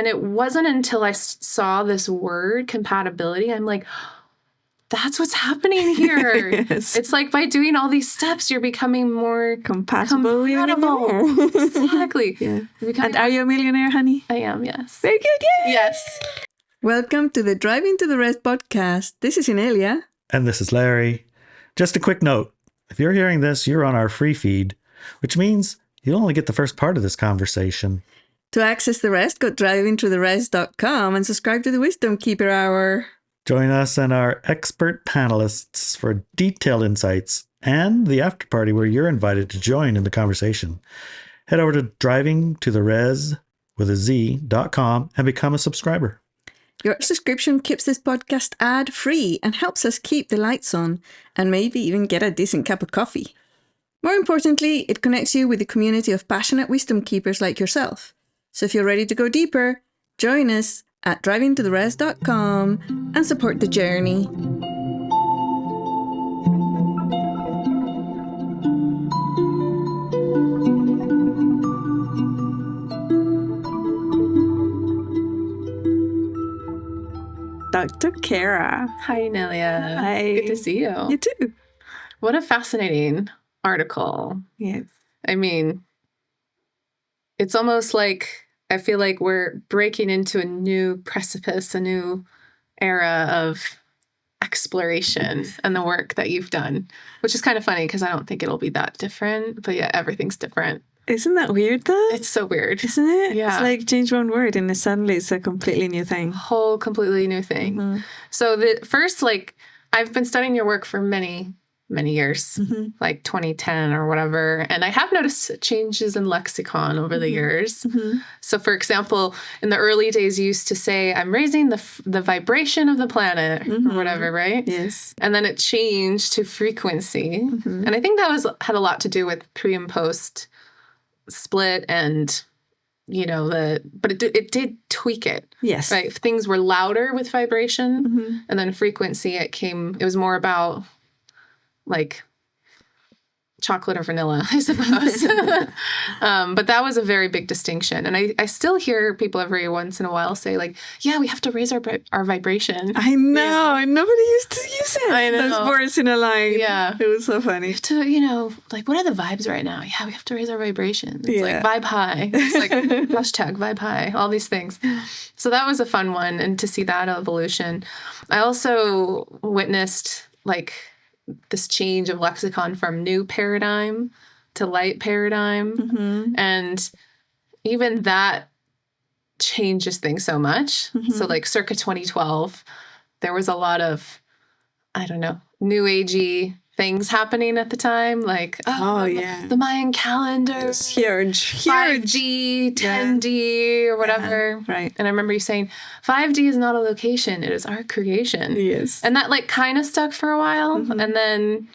And it wasn't until I saw this word, compatibility, I'm like, that's what's happening here. Yes. It's like by doing all these steps, you're becoming more Compatible. Exactly. Yeah. And are you a millionaire, honey? I am, yes. Very good. Yay! Yes. Welcome to the Driving to the Rest podcast. This is Inelia. And this is Larry. Just a quick note. If you're hearing this, you're on our free feed, which means you'll only get the first part of this conversation. To access the rest, go drivingtotherest.com and subscribe to the Wisdom Keeper Hour. Join us and our expert panelists for detailed insights and the after party where you're invited to join in the conversation. Head over to drivingtotherest.com and become a subscriber. Your subscription keeps this podcast ad-free and helps us keep the lights on and maybe even get a decent cup of coffee. More importantly, it connects you with a community of passionate wisdom keepers like yourself. So if you're ready to go deeper, join us at drivingtotherest.com and support the journey. Dr. Kara. Hi, Nelia. Hi. Good to see you. You too. What a fascinating article. Yes. I mean, it's almost like I feel like we're breaking into a new precipice, a new era of exploration and the work that you've done, which is kind of funny because I don't think it'll be that different, but yeah, everything's different. Isn't that weird though? It's so weird. Isn't it? Yeah. It's like change one word and then suddenly it's a completely new thing. Whole completely new thing. Mm-hmm. So the first, I've been studying your work for many years, like 2010 or whatever. And I have noticed changes in lexicon over the years. Mm-hmm. So for example, in the early days, you used to say, I'm raising the vibration of the planet or whatever, right? Yes. And then it changed to frequency. Mm-hmm. And I think that had a lot to do with pre and post split and, but it did tweak it. Yes. Right. Things were louder with vibration. Mm-hmm. And then frequency, it was more about like chocolate or vanilla, I suppose. But that was a very big distinction. And I still hear people every once in a while say like, yeah, we have to raise our vibration. I know. And nobody used to use it. I know. Those words in a line. Yeah. It was so funny. We have to, what are the vibes right now? Yeah, we have to raise our vibration. It's Yeah. like vibe high. It's like hashtag vibe high, all these things. So that was a fun one. And to see that evolution. I also witnessed this change of lexicon from new paradigm to light paradigm. Mm-hmm. And even that changes things so much. So circa 2012, there was a lot of, I don't know, new agey things happening at the time. The Mayan calendar. It's huge. 5D, 10D, or whatever. Yeah, right. And I remember you saying, 5D is not a location, it is our creation. Yes. And that kind of stuck for a while and then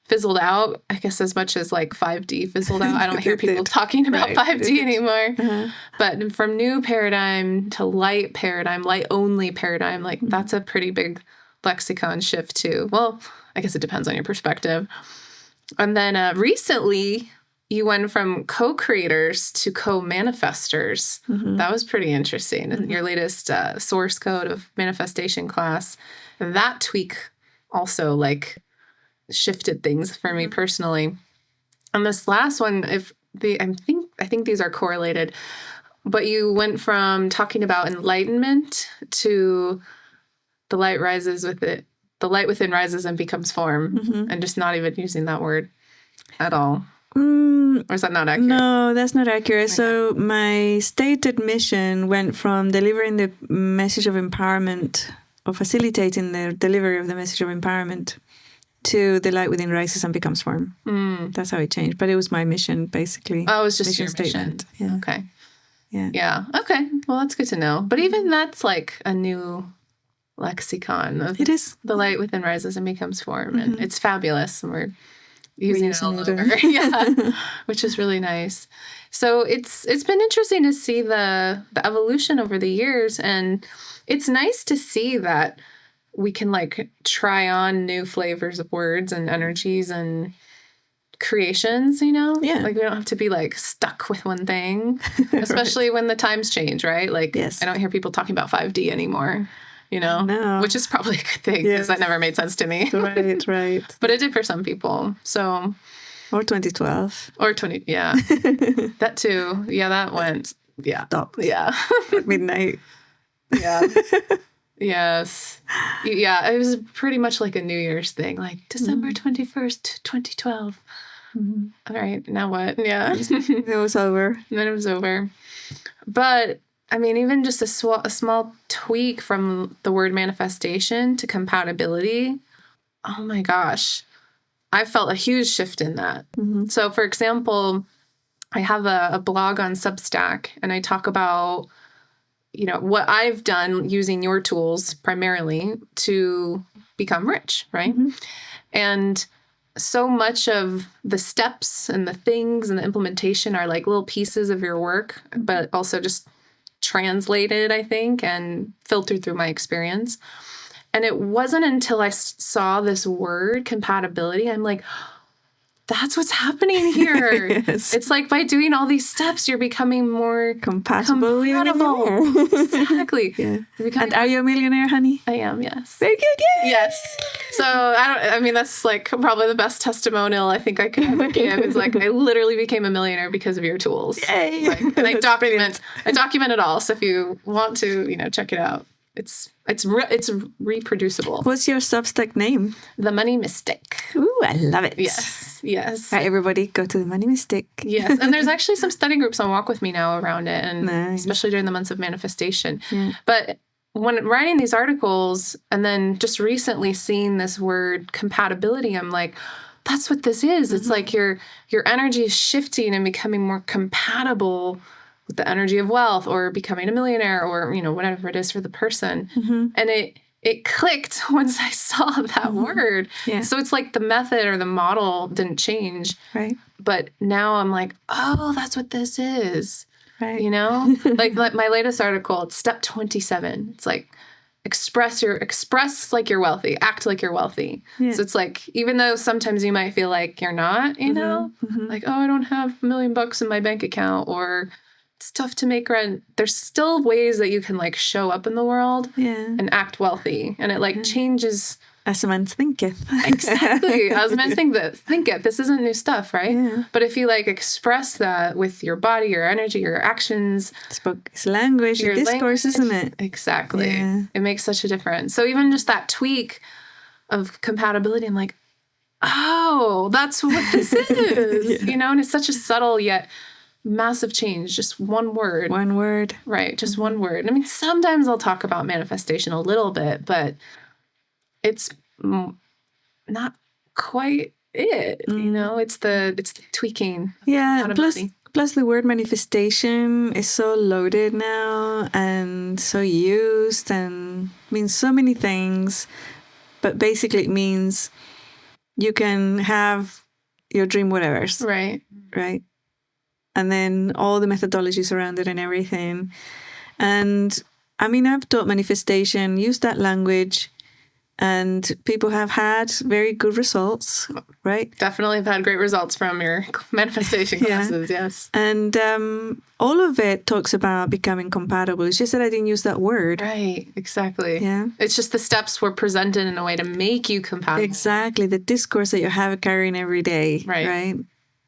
fizzled out, I guess, as much as 5D fizzled out. I don't hear people talking about 5D anymore. But from new paradigm to light paradigm, light only paradigm, that's a pretty big lexicon shift too. Well, I guess it depends on your perspective. And then recently, you went from co-creators to co-manifestors. That was pretty interesting. In your latest source code of manifestation class, that tweak also shifted things for me personally. And this last one, I think these are correlated, but you went from talking about enlightenment to the light rises with it. The light within rises and becomes form, and just not even using that word at all. Or is that not accurate? No, that's not accurate. Okay. So my stated mission went from delivering the message of empowerment or facilitating the delivery of the message of empowerment to the light within rises and becomes form. That's how it changed. But it was my mission, basically. Oh, it was just your statement. Yeah. Okay. Yeah. Okay. Well, that's good to know. But even that's a new lexicon of it is the light within rises and becomes form, and it's fabulous, and we're using it all over. Which is really nice. So it's been interesting to see the evolution over the years, and it's nice to see that we can try on new flavors of words and energies and creations, you know? Yeah. Like we don't have to be like stuck with one thing, especially when the times change, right? Like Yes. I don't hear people talking about 5D anymore, you know? No. Which is probably a good thing because Yes. that never made sense to me. Right. But it did for some people. So, Or 2012. or 20, yeah. That too. Yeah, that went, yeah. Stop. Yeah. At midnight. Yeah. Yes. Yeah, it was pretty much like a New Year's thing, like December 21st, 2012. All right, now what? Yeah. It was over. Then it was over. But, I mean, even just a small tweak from the word manifestation to compatibility, oh my gosh, I felt a huge shift in that. So, for example, I have a blog on Substack, and I talk about, you know, what I've done using your tools primarily to become rich, right? And so much of the steps and the things and the implementation are like little pieces of your work, but also just translated, I think, and filtered through my experience. And it wasn't until I saw this word compatibility, I'm like, that's what's happening here. Yes. It's like by doing all these steps, you're becoming more Compatible with a compatible. millionaire. Exactly. Yeah. You're becoming, And are you a millionaire, honey? I am, yes. Very good. Yay! Yes. So I mean, that's like probably the best testimonial I think I could ever give. It's like I literally became a millionaire because of your tools. Yay! Like, and I document it all. So if you want to, you know, check it out. It's reproducible. What's your Substack name? The Money Mystic. Ooh, I love it. Yes. Right, everybody, go to the Money Mystic. Yes, and there's actually some study groups on Walk With Me now around it, and Nice. especially during the months of manifestation. Yeah. But when writing these articles and then just recently seeing this word compatibility, I'm like, that's what this is. It's like your energy is shifting and becoming more compatible with the energy of wealth or becoming a millionaire or, you know, whatever it is for the person. And it clicked once I saw that word. Yeah. So it's like the method or the model didn't change. Right. But now I'm like, oh, that's what this is. Right. You know? like my latest article, it's step 27. It's like express like you're wealthy, act like you're wealthy. Yeah. So it's like, even though sometimes you might feel like you're not, you know, like, oh, I don't have $1 million in my bank account, or it's tough to make rent. There's still ways that you can like show up in the world and act wealthy. And it like changes. As a man thinketh. Exactly. As men think it. This isn't new stuff, right? Yeah. But if you like express that with your body, your energy, your actions, It's language, your discourse, isn't it? Exactly. Yeah. It makes such a difference. So even just that tweak of compatibility, I'm like, oh, that's what this is. You know, and it's such a subtle yet massive change. Just one word. One word. Right. Just one word. I mean, sometimes I'll talk about manifestation a little bit, but it's not quite it. You know, it's the tweaking. Yeah. Compatibility. Plus the word manifestation is so loaded now and so used and means so many things. But basically it means you can have your dream whatever's. Right. Right. And then all the methodologies around it and everything. And I mean, I've taught manifestation, used that language, and people have had very good results, right? Definitely have had great results from your manifestation classes, yes. And all of it talks about becoming compatible. It's just that I didn't use that word. Right, exactly. Yeah. It's just the steps were presented in a way to make you compatible. Exactly. The discourse that you have carrying every day, right?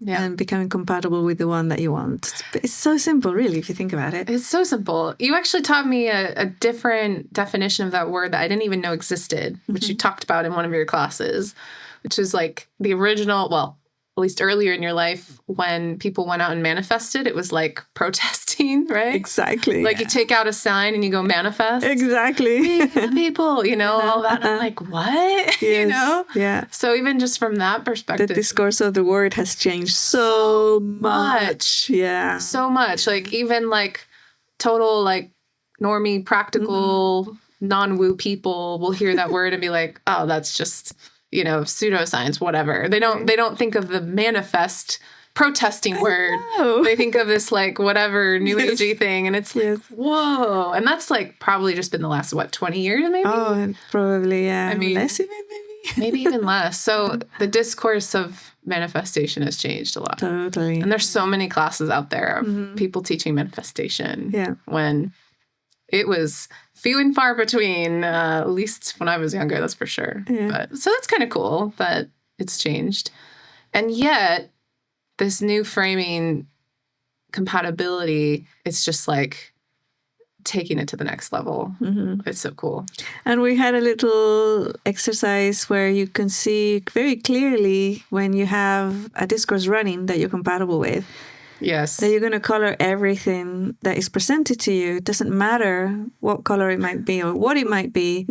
Yeah. And becoming compatible with the one that you want. It's so simple, really, if you think about it. It's so simple. You actually taught me a different definition of that word that I didn't even know existed, which you talked about in one of your classes, which is like the original, well, at least earlier in your life, when people went out and manifested, it was like protesting, right? Exactly. Like you take out a sign and you go manifest. Exactly. People, you know, all that. I'm like, what? You know? Yeah. So even just from that perspective. The discourse of the word has changed so much. Yeah. So much. Like even like total like normie, practical, non-woo people will hear that word and be like, oh, that's just, you know, pseudoscience, whatever. They don't think of the manifest protesting word. They think of this like whatever new agey thing, and it's like, whoa. And that's like probably just been the last 20 years maybe? Oh, probably, yeah. I mean, less even maybe. maybe even less. So the discourse of manifestation has changed a lot. Totally. And there's so many classes out there of people teaching manifestation. Yeah. When it was few and far between, at least when I was younger, that's for sure. Yeah. But so that's kind of cool that it's changed. And yet, this new framing compatibility, it's just like taking it to the next level. It's so cool. And we had a little exercise where you can see very clearly when you have a discourse running that you're compatible with. Yes. That you're going to color everything that is presented to you. It doesn't matter what color it might be or what it might be.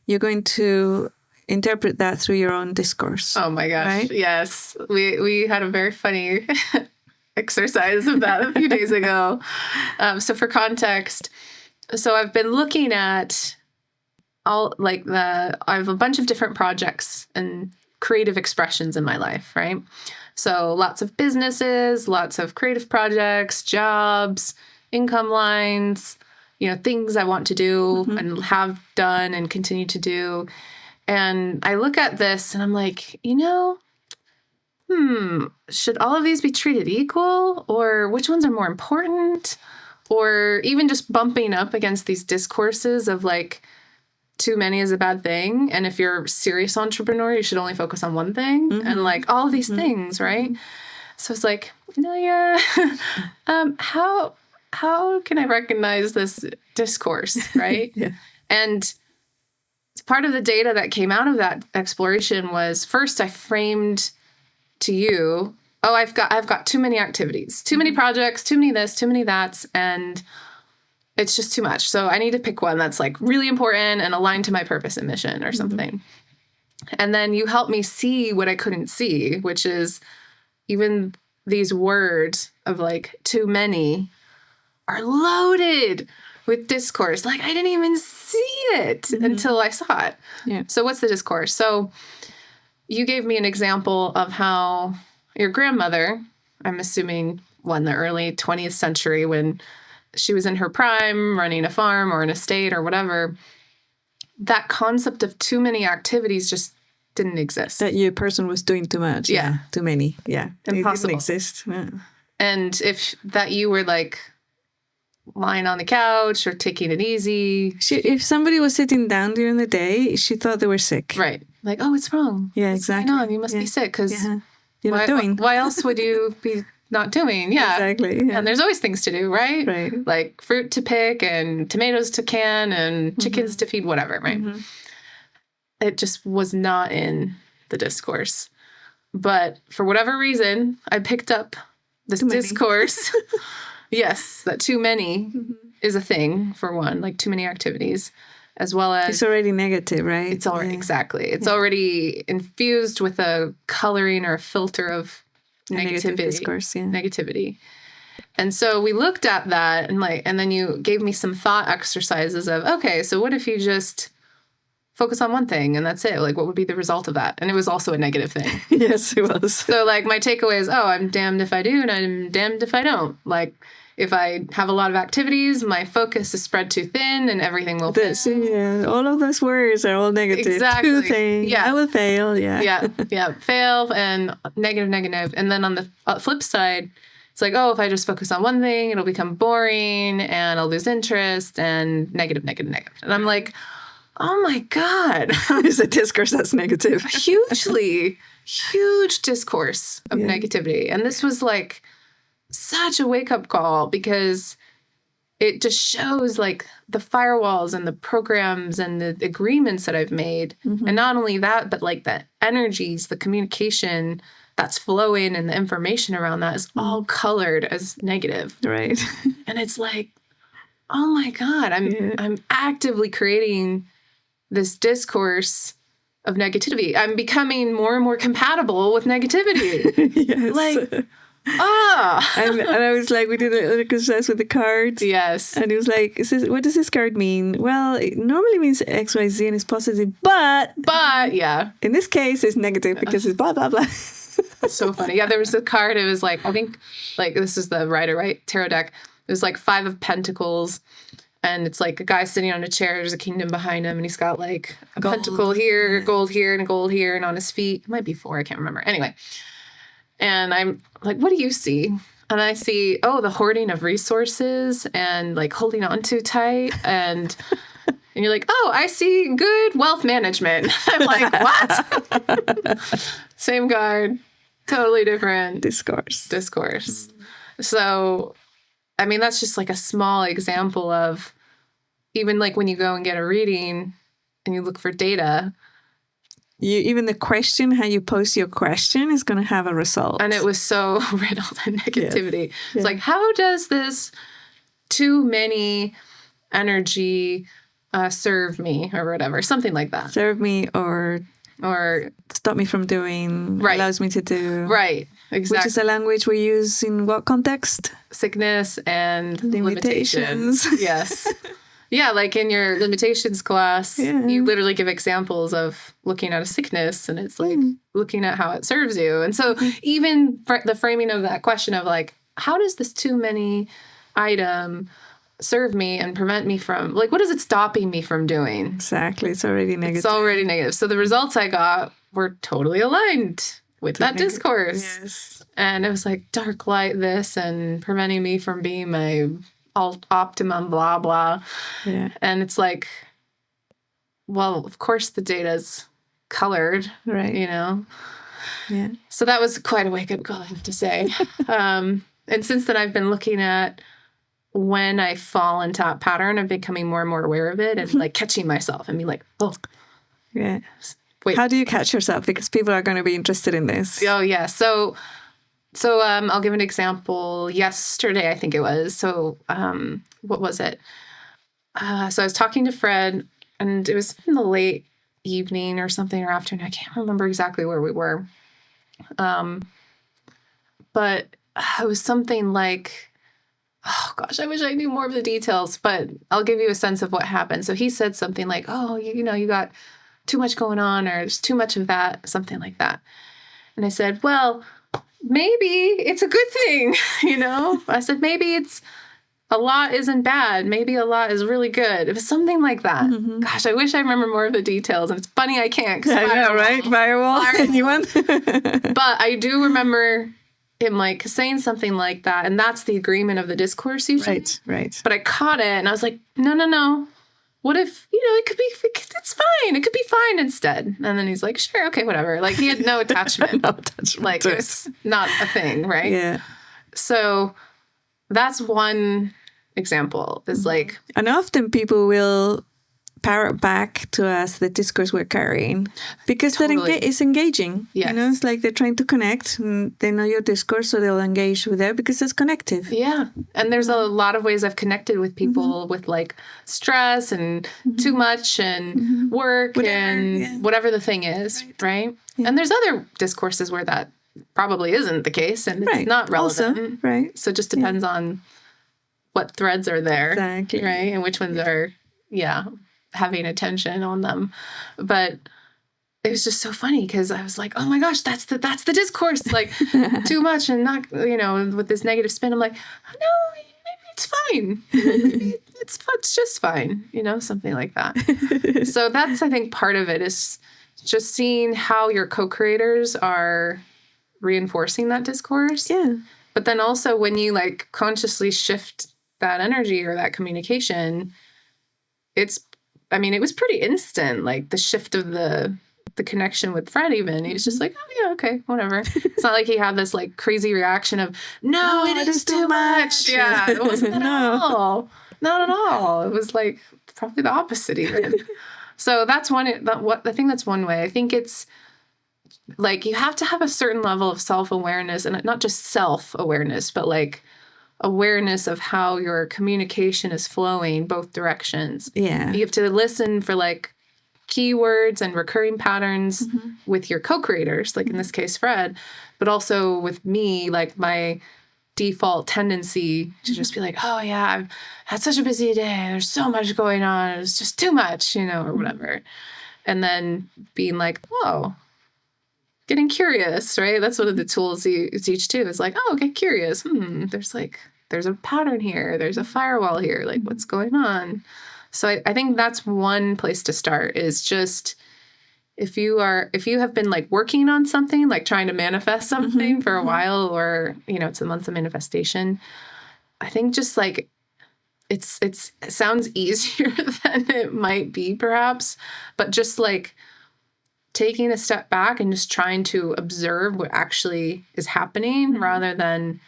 You're going to interpret that through your own discourse. Oh my gosh. Right? Yes. We had a very funny exercise of that a few days ago. So for context, so I've been looking at I have a bunch of different projects and creative expressions in my life, right? So lots of businesses, lots of creative projects, jobs, income lines, things I want to do and have done and continue to do. And I look at this and I'm like, should all of these be treated equal? Or which ones are more important? Or even just bumping up against these discourses of like, too many is a bad thing. And if you're a serious entrepreneur, you should only focus on one thing. And like all of these things, right? So it's like, how can I recognize this discourse, right? Yeah. And part of the data that came out of that exploration was, first I framed to you, I've got too many activities, too many projects, too many this, too many that's, and it's just too much. So I need to pick one that's like really important and aligned to my purpose and mission or something. And then you help me see what I couldn't see, which is even these words of like too many are loaded with discourse. Like I didn't even see it until I saw it. Yeah. So what's the discourse? So you gave me an example of how your grandmother, I'm assuming the early 20th century when she was in her prime, running a farm or an estate or whatever, that concept of too many activities just didn't exist. That your person was doing too much. Yeah. Too many. Yeah. Impossible. It didn't exist. Yeah. And if that you were like lying on the couch or taking it easy. If somebody was sitting down during the day, she thought they were sick. Right. Like, oh, what's wrong? Yeah, What's exactly. going on? You must be sick because you're not doing. Why else would you be not doing? Yeah. Exactly. Yeah. And there's always things to do, right? Right. Like fruit to pick and tomatoes to can and chickens to feed, whatever, right? It just was not in the discourse. But for whatever reason, I picked up this discourse. Yes, that too many is a thing, for one, like too many activities, as well as... It's already negative, right? It's already, exactly. It's already infused with a coloring or a filter of negative discourse, negativity. And so we looked at that and then you gave me some thought exercises of, okay, so what if you just focus on one thing and that's it? Like, what would be the result of that? And it was also a negative thing. Yes, it was. So like my takeaway is, I'm damned if I do and I'm damned if I don't. Like if I have a lot of activities, my focus is spread too thin and everything will fail. Yeah, all of those words are all negative. Exactly. Too thin. Yeah. I will fail. Yeah. Yeah. Fail and negative. And then on the flip side, it's like, if I just focus on one thing, it'll become boring and I'll lose interest and negative. And I'm like, oh my God. There's a discourse that's negative. Huge discourse of negativity. And this was like such a wake-up call because it just shows like the firewalls and the programs and the agreements that I've made. And not only that, but like the energies, the communication that's flowing and the information around that is all colored as negative. Right. And it's like, oh my God, I'm actively creating this discourse of negativity. I'm becoming more and more compatible with negativity. Yes. Like, and I was like, we did an exercise with the cards. Yes. And it was like, what does this card mean? Well, it normally means X, Y, Z and it's positive, but yeah. In this case, it's negative because it's blah, blah, blah. It's so funny. Yeah, there was a card. It was like, I think, like, this is the Rider-Waite tarot deck. It was like 5 of Pentacles. And it's like a guy sitting on a chair. There's a kingdom behind him. And he's got like a pentacle here, gold here, and a gold here. And on his feet, it might be 4. I can't remember. Anyway. And I'm like, what do you see? And I see, the hoarding of resources and like holding on too tight. And you're like, I see good wealth management. I'm like, what? Same card, totally different discourse. So, I mean, that's just like a small example of even like when you go and get a reading and you look for data. Even the question, how you pose your question is going to have a result. And it was so riddled in negativity. Yeah. It's like, how does this too many energy serve me or whatever, something like that. Serve me or stop me from doing, allows me to do. Right, exactly. Which is a language we use in what context? Sickness and limitations. Yes. Yeah, like in your limitations class, you literally give examples of looking at a sickness and it's like looking at how it serves you. And so even the framing of that question of like, how does this too many item serve me and prevent me from, like, what is it stopping me from doing? Exactly. It's already negative. It's already negative. So the results I got were totally aligned with that discourse. Yes. And it was like dark light this and preventing me from being my optimum blah blah. Yeah. And it's like, well, of course the data's colored, right? You know. Yeah. So that was quite a wake up call, I have to say. And since then I've been looking at when I fall into that pattern of becoming more and more aware of it and like catching myself and be like, yeah. Wait. How do you catch yourself? Because people are going to be interested in this. Oh yeah. So I'll give an example. Yesterday, I think it was. So, what was it? So I was talking to Fred, and it was in the late evening or something, or afternoon. I can't remember exactly where we were. But it was something like, oh gosh, I wish I knew more of the details, but I'll give you a sense of what happened. So he said something like, you got too much going on, or there's too much of that, something like that. And I said, well, maybe it's a good thing, I said, maybe it's a lot isn't bad. Maybe a lot is really good. It was something like that. Mm-hmm. Gosh, I wish I remember more of the details. And it's funny I can't. I know, right? Firewall. Anyone? But I do remember him like saying something like that. And that's the agreement of the discourse usually. Right. But I caught it and I was like, no. What if, it could be, it's fine. It could be fine instead. And then he's like, sure, okay, whatever. Like he had no attachment. Like it's not a thing, right? Yeah. So that's one example is like. And often people will parrot back to us the discourse we're carrying because that is engaging. Yes. It's like they're trying to connect and they know your discourse, so they'll engage with it because it's connective. Yeah. And there's a lot of ways I've connected with people with like stress and too much and work whatever the thing is, right? Yeah. And there's other discourses where that probably isn't the case and it's not relevant. Also, right. So it just depends on what threads are there. Exactly. Right? And which ones are, having attention on them. But it was just so funny because I was like, oh my gosh, that's the discourse, like too much and not, with this negative spin. I'm like, oh, no, maybe it's fine. Maybe it's just fine, something like that. So that's, I think, part of it is just seeing how your co-creators are reinforcing that discourse. Yeah. But then also when you like consciously shift that energy or that communication, it was pretty instant, like the shift of the connection with Fred even. He was just like, oh, yeah, okay, whatever. It's not like he had this like crazy reaction of, no, it is too much. Yeah, it wasn't at all. Not at all. It was like probably the opposite even. So that's I think that's one way. I think it's like you have to have a certain level of self-awareness, and not just self-awareness, but like awareness of how your communication is flowing both directions. Yeah. You have to listen for like keywords and recurring patterns with your co-creators, like in this case, Fred, but also with me, like my default tendency to just be like, oh yeah, I've had such a busy day. There's so much going on. It's just too much, or whatever. And then being like, whoa, getting curious, right? That's one of the tools you teach too, is like, oh, get curious. There's like there's a pattern here. There's a firewall here. Like, what's going on? So I think that's one place to start, is just if you have been like working on something, like trying to manifest something for a while, or, it's the months of manifestation, I think just like it sounds easier than it might be perhaps, but just like taking a step back and just trying to observe what actually is happening rather than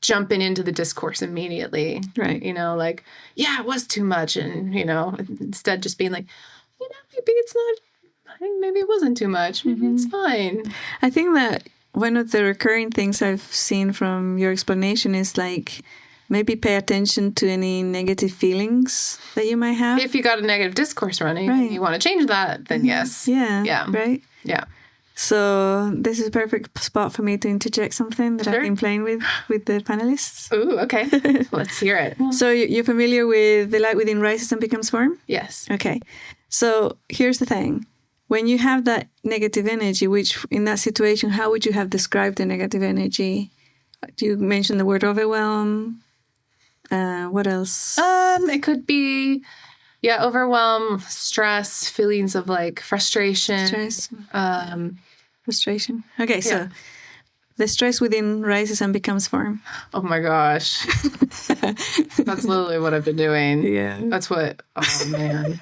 jumping into the discourse immediately. Right. Like, yeah, it was too much. And, instead just being like, maybe it's not, I think maybe it wasn't too much. Maybe it's fine. I think that one of the recurring things I've seen from your explanation is like, maybe pay attention to any negative feelings that you might have. If you got a negative discourse running and you want to change that, then yes. Yeah. Right? Yeah. So this is a perfect spot for me to interject something that I've been playing with the panelists. Ooh, okay. Let's hear it. So you're familiar with The Light Within Rises and Becomes Form? Yes. Okay. So here's the thing. When you have that negative energy, which in that situation, how would you have described the negative energy? You mentioned the word overwhelm. What else? It could be, overwhelm, stress, feelings of like frustration. Frustration. Okay, so the stress within rises and becomes form. Oh my gosh. That's literally what I've been doing. Yeah. That's what, oh man.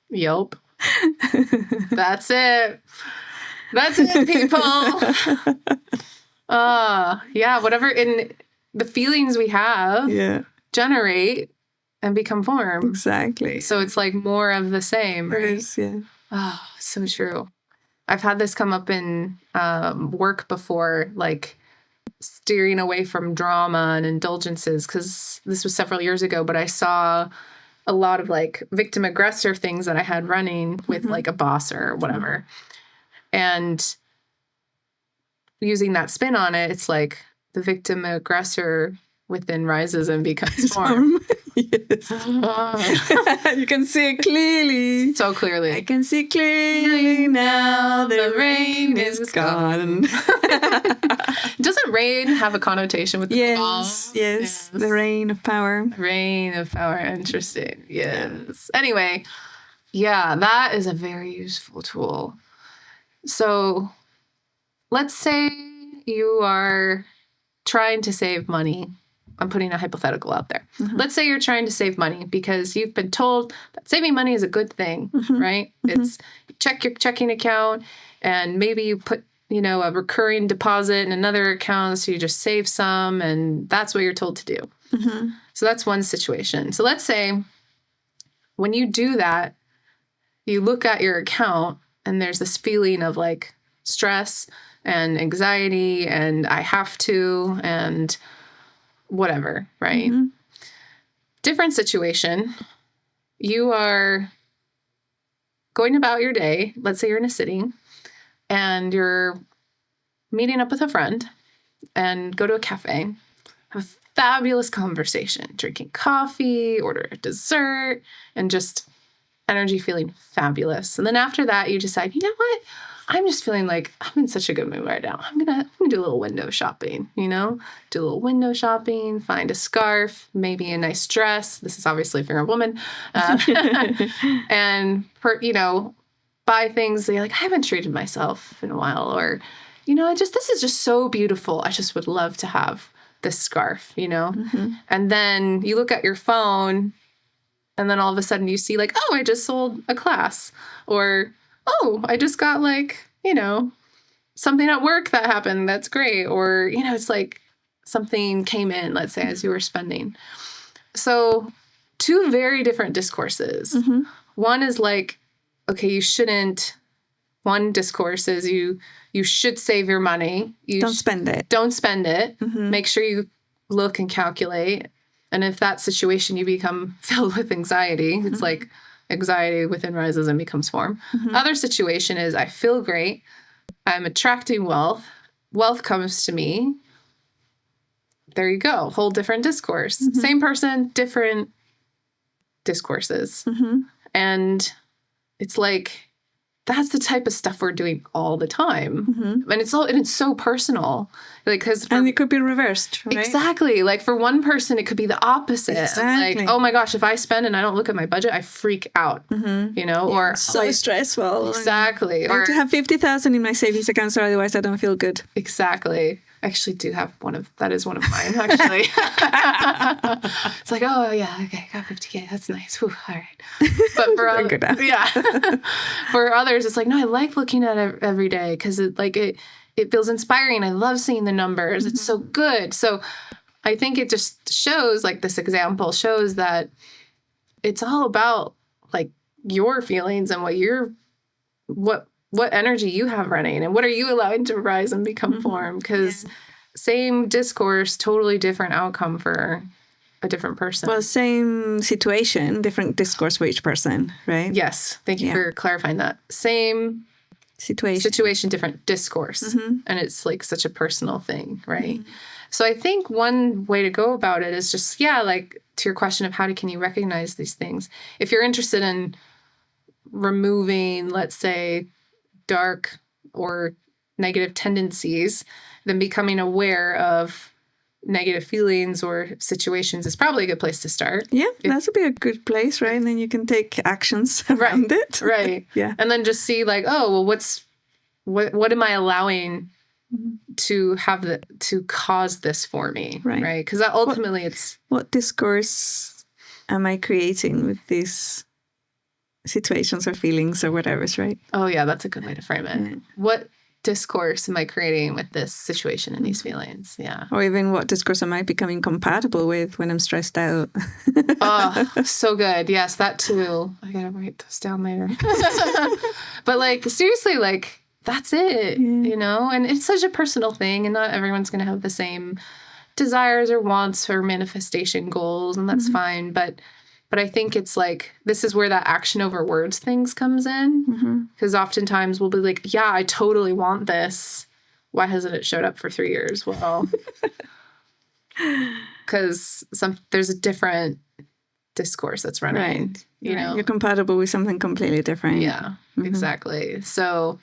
Yelp. That's it. That's it, people. Whatever in the feelings we have generate and become form. Exactly. So it's like more of the same, right? It is, yeah. Oh, so true. I've had this come up in work before, like steering away from drama and indulgences, because this was several years ago, but I saw a lot of like victim aggressor things that I had running with like a boss or whatever. And using that spin on it, it's like the victim aggressor within rises and becomes form. Yes. You can see it clearly. So clearly. I can see clearly now the rain is gone. Doesn't rain have a connotation with the fall? Yes. The rain of power. Rain of power. Interesting. Yes. Anyway, that is a very useful tool. So let's say you are trying to save money. I'm putting a hypothetical out there. Let's say you're trying to save money because you've been told that saving money is a good thing, right? It's check your checking account and maybe you put, a recurring deposit in another account. So you just save some and that's what you're told to do. So that's one situation. So let's say when you do that, you look at your account and there's this feeling of like stress and anxiety and I have to and whatever, right? Different situation. You are going about your day. Let's say you're in a city and you're meeting up with a friend and go to a cafe, have a fabulous conversation, drinking coffee, order a dessert, and just energy feeling fabulous. And then after that, you decide, you know what? I'm just feeling like I'm in such a good mood right now. I'm gonna do a little window shopping, do a little window shopping, find a scarf, maybe a nice dress. This is obviously if you're a woman. And, buy things that you're like, I haven't treated myself in a while. Or, this is just so beautiful. I just would love to have this scarf, And then you look at your phone and then all of a sudden you see like, oh, I just sold a class. Or, oh, I just got like, something at work that happened. That's great. Or, it's like something came in, let's say, as you were spending. So 2 very different discourses. One is like, okay, you shouldn't. One discourse is you should save your money. Don't spend it. Don't spend it. Make sure you look and calculate. And if that situation you become filled with anxiety, it's like anxiety within rises and becomes form. Other situation is I feel great. I'm attracting wealth. Wealth comes to me. There you go. Whole different discourse. Same person, different discourses. And it's like that's the type of stuff we're doing all the time. And it's so personal. Like, and it could be reversed, right? Exactly. Like for one person, it could be the opposite. Exactly. Like, oh my gosh, if I spend and I don't look at my budget, I freak out, you know, or so stressful. Exactly. I have to have 50,000 in my savings account, so otherwise I don't feel good. Exactly. I actually do have that is one of mine, actually. It's like, oh yeah, okay, got 50K. That's nice. Whew, all right. But for for others, it's like, no, I like looking at it every day because it feels inspiring. I love seeing the numbers. It's so good. So I think it just shows, like this example shows that it's all about like your feelings and what energy you have running and what are you allowing to rise and become form, because same discourse, totally different outcome for a different person. Well, same situation, different discourse for each person, right? Yes. Thank you for clarifying that. Same situation, different discourse. And it's like such a personal thing, right? So I think one way to go about it is just, like to your question of can you recognize these things? If you're interested in removing, let's say, dark or negative tendencies, then becoming aware of negative feelings or situations is probably a good place to start. Yeah, that would be a good place, right? And then you can take actions around it. Right. Yeah. And then just see like, oh, well, what am I allowing to cause this for me? Right. Because ultimately what discourse am I creating with these situations or feelings or whatever's, right? Oh yeah, that's a good way to frame it. Yeah. What discourse am I creating with this situation and these feelings? Yeah. Or even what discourse am I becoming compatible with when I'm stressed out? Oh, so good. Yes, that too. I gotta write this down later. But like seriously, like that's it, you know? And it's such a personal thing and not everyone's gonna have the same desires or wants or manifestation goals, and that's fine. But I think it's like, this is where that action over words things comes in. Because oftentimes we'll be like, yeah, I totally want this. Why hasn't it showed up for 3 years? Well, because there's a different discourse that's running. Right. You know, you're compatible with something completely different. Yeah, exactly. So,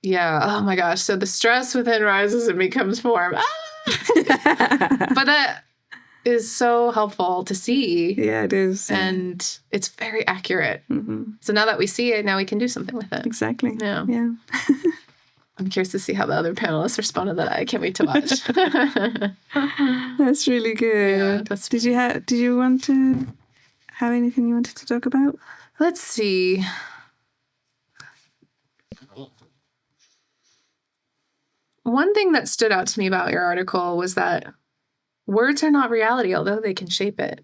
yeah. Oh my gosh. So the stress within rises and becomes form. But that is so helpful to see. Yeah, it is. And it's very accurate. So now that we see it, now we can do something with it. Exactly. Yeah. I'm curious to see how the other panelists responded to that. I can't wait to watch. That's really good. Yeah, did you want to have anything you wanted to talk about? Let's see. One thing that stood out to me about your article was that words are not reality, although they can shape it.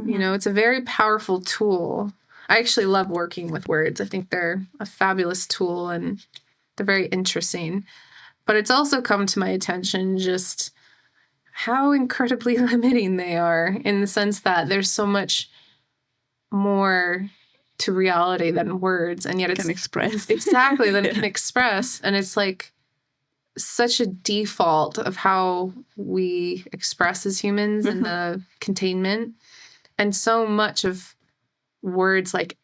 You know, it's a very powerful tool. I actually love working with words. I think they're a fabulous tool and they're very interesting. But it's also come to my attention just how incredibly limiting they are, in the sense that there's so much more to reality than words. And yet it's... can express. Exactly, than it can express. And it's like such a default of how we express as humans in the containment. And so much of words like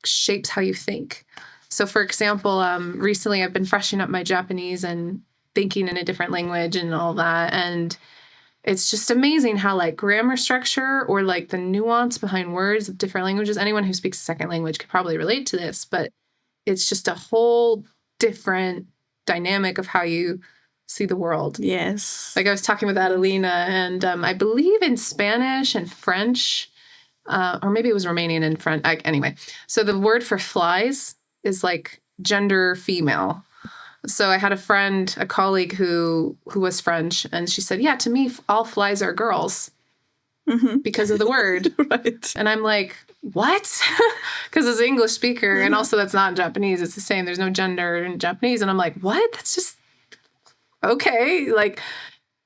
shapes how you think. So for example, recently I've been freshening up my Japanese and thinking in a different language and all that. And it's just amazing how like grammar structure or like the nuance behind words of different languages, anyone who speaks a second language could probably relate to this, but it's just a whole different dynamic of how you see the world. Yes. Like I was talking with Adelina, and I believe in Spanish and French, or maybe it was Romanian and French. Anyway, so the word for flies is like gender female. So I had a colleague who was French, and she said, yeah, to me, all flies are girls because of the word. Right. And I'm like, what? Because as an English speaker, and also that's not in Japanese, it's the same. There's no gender in Japanese. And I'm like, what? That's just, okay. Like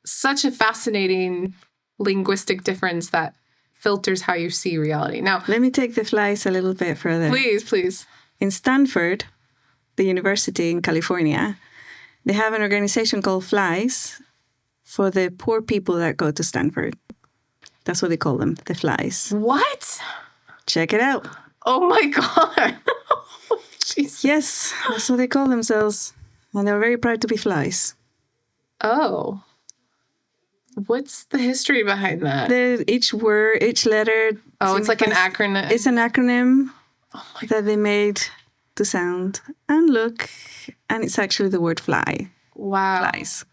such a fascinating linguistic difference that filters how you see reality. Now, let me take the flies a little bit further. Please. In Stanford, the university in California, they have an organization called Flies for the poor people that go to Stanford. That's what they call them, the Flies. What? Check it out. Oh my God. Jesus. Yes, that's what they call themselves. And they're very proud to be flies. Oh. What's the history behind that? Each word, each letter. Oh, it's like an acronym. It's an acronym that they made to sound and look. And it's actually the word fly. Wow. Flies.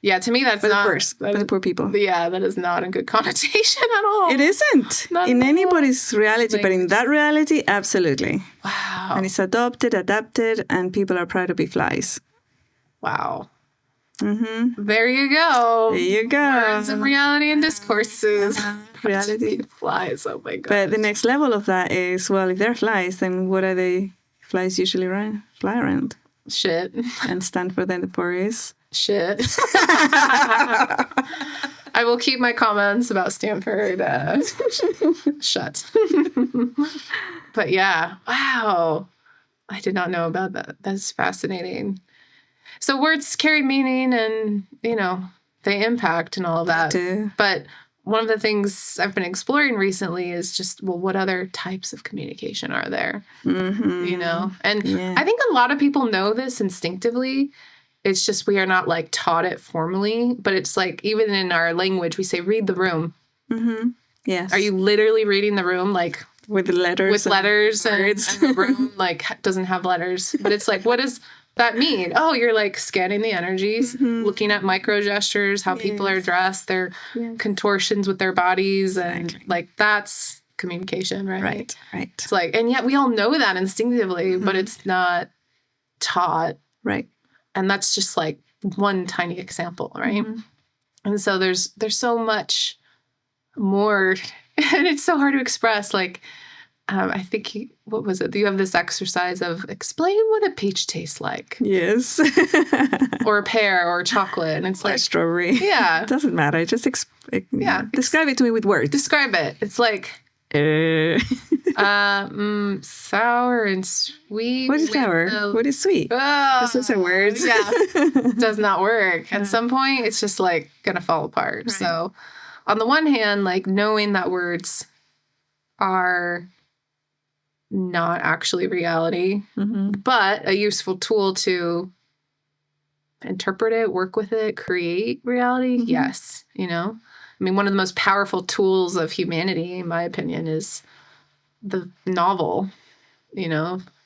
Yeah, to me, that's For not... the poor, for the poor people. Yeah, that is not a good connotation at all. It isn't. Not in at all. anybody's reality, but in that reality, absolutely. Wow. And it's adapted, and people are proud to be flies. Wow. Mm-hmm. There you go. There you go. Words of reality and discourses. Reality. Flies, oh my god. But the next level of that is, well, if they're flies, then what are they? Flies usually fly around. Shit. And Stanford for is? Shit. I will keep my comments about Stanford shut. But yeah, wow. I did not know about that. That's fascinating. So words carry meaning and, they impact and all of that. But one of the things I've been exploring recently is just, well, what other types of communication are there? Mm-hmm. And I think a lot of people know this instinctively. It's just we are not like taught it formally, but it's like even in our language, we say, read the room. Mm-hmm. Yes. Are you literally reading the room? Like with letters? With letters and the room like doesn't have letters. But it's like, what does that mean? Oh, you're like scanning the energies, looking at micro gestures, how people are dressed, their contortions with their bodies. And like, that's communication, right? Right. It's like, and yet we all know that instinctively, but it's not taught. Right. And that's just like one tiny example, right? Mm-hmm. And so there's so much more, and it's so hard to express. Like, I think, what was it? You have this exercise of explain what a peach tastes like. Yes. Or a pear or chocolate. And it's like strawberry. Yeah. It doesn't matter. Just describe it to me with words. Describe it. It's like sour and sweet. What is sour? What is sweet? Those are words. Yeah. Does not work. At some point, it's just like going to fall apart. Right. So on the one hand, like knowing that words are not actually reality, but a useful tool to interpret it, work with it, create reality. Yes. I mean, one of the most powerful tools of humanity, in my opinion, is the novel,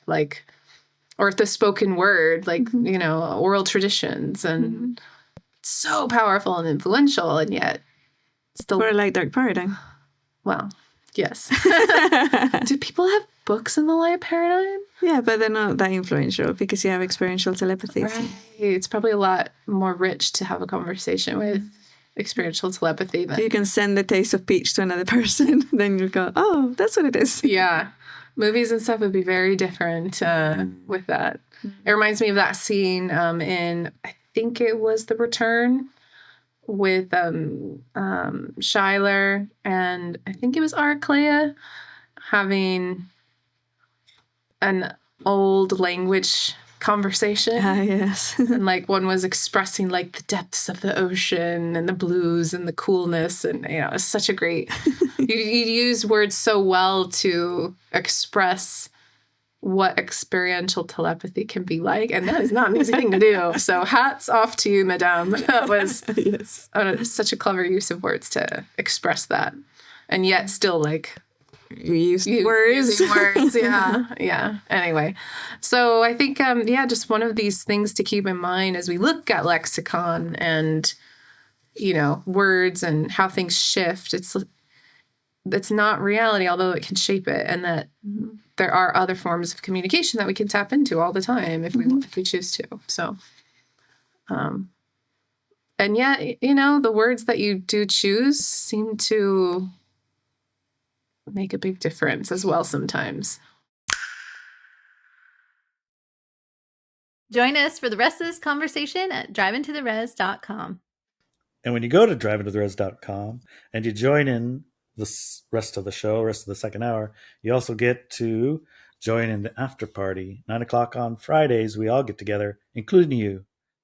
like, or the spoken word, like, oral traditions, and so powerful and influential, and yet still. Or like Dark Paradigm. Well, yes. Do people have books in the light paradigm? Yeah, but they're not that influential because you have experiential telepathy. Right. It's probably a lot more rich to have a conversation with experiential telepathy. You can send the taste of peach to another person. Then you go, oh, that's what it is. Yeah. Movies and stuff would be very different with that. It reminds me of that scene in, I think it was The Return, with Shyler and I think it was Arclea having an old language conversation. Yes. And like one was expressing like the depths of the ocean and the blues and the coolness, and it's such a great you use words so well to express what experiential telepathy can be like, and that is not an easy thing to do. So hats off to you, madame. That was such a clever use of words to express that, and yet still like using words. Yeah. Anyway, so I think just one of these things to keep in mind as we look at lexicon and words and how things shift. It's not reality, although it can shape it, and that there are other forms of communication that we can tap into all the time if we choose to. So, and yet, the words that you do choose seem to make a big difference as well sometimes. Join us for the rest of this conversation at driveintotheres.com. And when you go to driveintotheres.com and you join in the rest of the show, rest of the second hour, you also get to join in the after party. 9:00 on Fridays, we all get together, including you.